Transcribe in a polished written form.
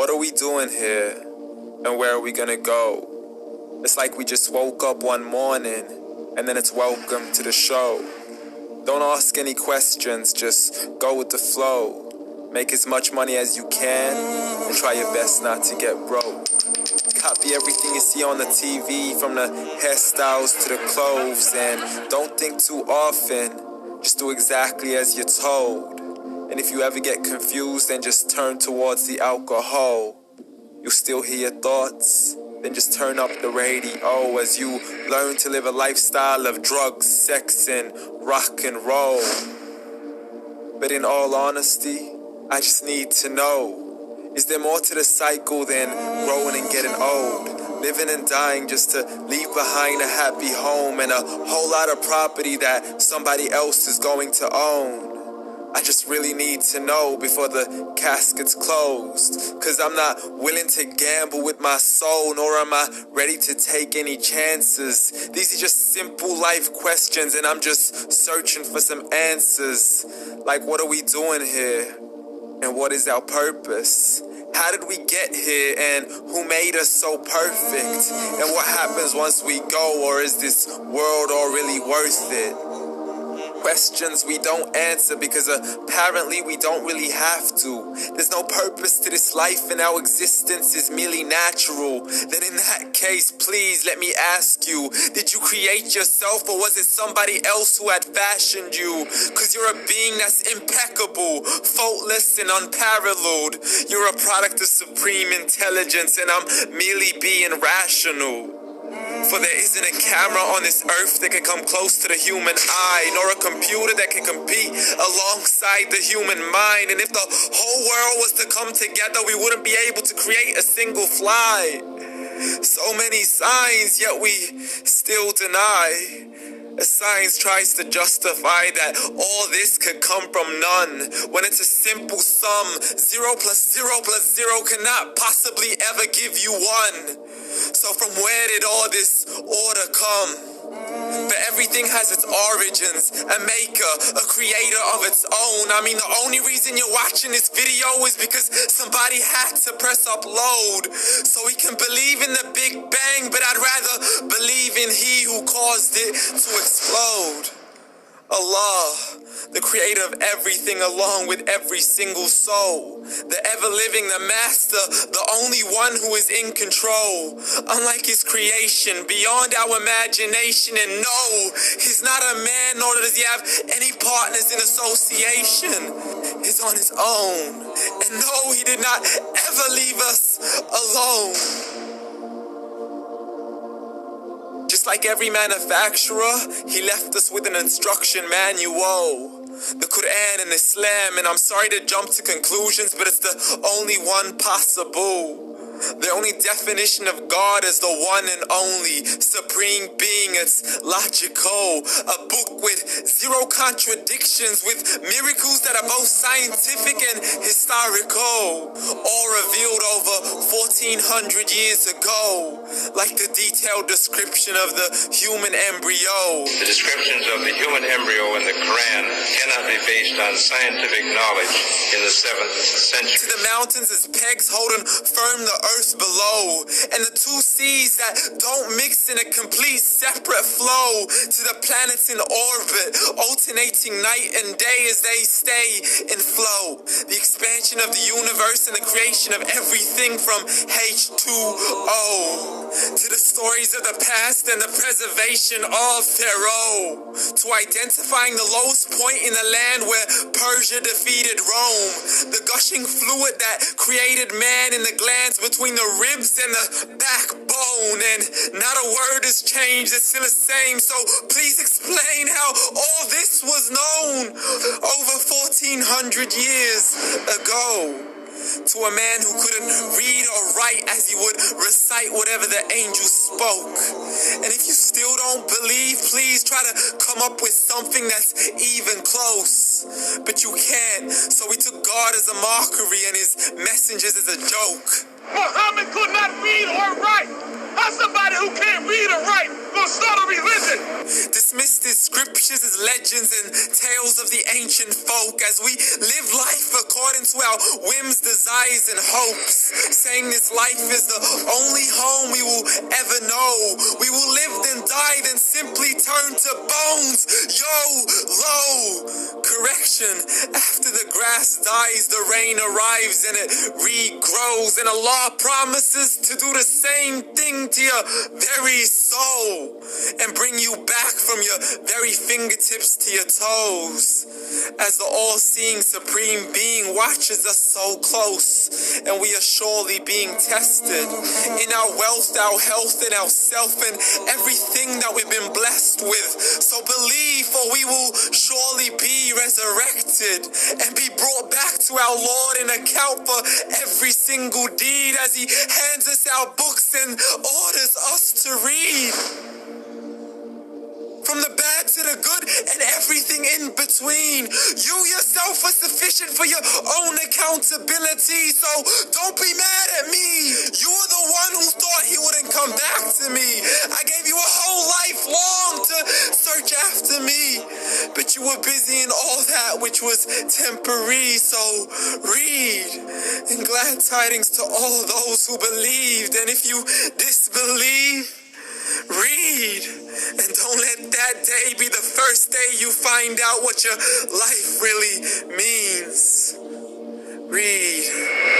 What are we doing here? And where are we gonna go? It's like we just woke up one morning, and then it's welcome to the show. Don't ask any questions, just go with the flow. Make as much money as you can, and try your best not to get broke. Copy everything you see on the TV, from the hairstyles to the clothes, and don't think too often, just do exactly as you're told. And if you ever get confused, then just turn towards the alcohol. You still hear your thoughts? Then just turn up the radio as you learn to live a lifestyle of drugs, sex, and rock and roll. But in all honesty, I just need to know, is there more to the cycle than growing and getting old? Living and dying just to leave behind a happy home and a whole lot of property that somebody else is going to own. I just really need to know before the casket's closed. Cause I'm not willing to gamble with my soul, nor am I ready to take any chances. These are just simple life questions, and I'm just searching for some answers. Like, what are we doing here? And what is our purpose? How did we get here, and who made us so perfect? And what happens once we go, or is this world all really worth it? Questions we don't answer because apparently we don't really have to. There's no purpose to this life and our existence is merely natural. Then in that case, please let me ask you, did you create yourself, or was it somebody else who had fashioned you? Cause you're a being that's impeccable, faultless and unparalleled. You're a product of supreme intelligence, and I'm merely being rational. For there isn't a camera on this earth that can come close to the human eye, nor a computer that can compete alongside the human mind. And if the whole world was to come together, we wouldn't be able to create a single fly. So many signs, yet we still deny. As science tries to justify that all this could come from none, when it's a simple sum. 0 plus 0 plus 0 cannot possibly ever give you 1. So from where did all this order come? But everything has its origins, a maker, a creator of its own. I mean, the only reason you're watching this video is because somebody had to press upload so we can believe in the Big Bang, but I'd rather believe in He who caused it to explode. Allah, the creator of everything, along with every single soul, the ever-living, the master, the only one who is in control. Unlike his creation, beyond our imagination, and no, he's not a man, nor does he have any partners in association. He's on his own, and no, he did not ever leave us alone. Just like every manufacturer, he left us with an instruction manual. The Quran and Islam, and I'm sorry to jump to conclusions, but it's the only one possible. The only definition of God is the one and only supreme being. It's logical. A book with 0 contradictions, with miracles that are both scientific and historical, all revealed over 1400 years ago, like the detailed description of the human embryo. The descriptions of the human embryo in the Quran cannot be based on scientific knowledge in the 7th century. To the mountains as pegs holding firm the earth below, and the 2 seas that don't mix in a complete separate flow, to the planets in orbit, alternating night and day as they stay in flow. The expansion of the universe and the creation of everything from H2O, to the stories of the past and the preservation of Pharaoh, to identifying the lowest point in the land where Persia defeated Rome, the gushing fluid that created man in the glands between the ribs and the backbone, and not a word has changed, it's still the same. So please explain how all this was known over 1400 years ago, to a man who couldn't read or write as he would recite whatever the angel spoke. And if you still don't believe, please try to come up with something that's even close. But you can't, so we took God as a mockery and his messengers as a joke. Muhammad could not read or write. How somebody who can't read or write gonna start a religion. Dismiss these scriptures as legends and tales of the ancient folk as we live life according to our whims, desires, and hopes, saying this life is the only home we will ever know. We will live then die, then simply turn to bones. Low. Correction. After the grass dies, the rain arrives and it regrows, and Allah promises to do the same thing to your very soul and bring you back from your very fingertips to your toes, as the all-seeing supreme being watches us so close, and we are surely being tested in our wealth, our health, and our self, and everything that we've been blessed with. So believe, for we will surely be resurrected and be brought back to our Lord and account for every single deed as He hands us our books and orders us to read. From the bad to the good and everything in between. You yourself are sufficient for your own accountability, so don't be mad at me. You were the one who thought He wouldn't come back to me. I gave you a whole life long to search after me, but you were busy in all that which was temporary, so read. And glad tidings to all those who believed, and if you disbelieve, read, and don't let that day be the first day you find out what your life really means. Read.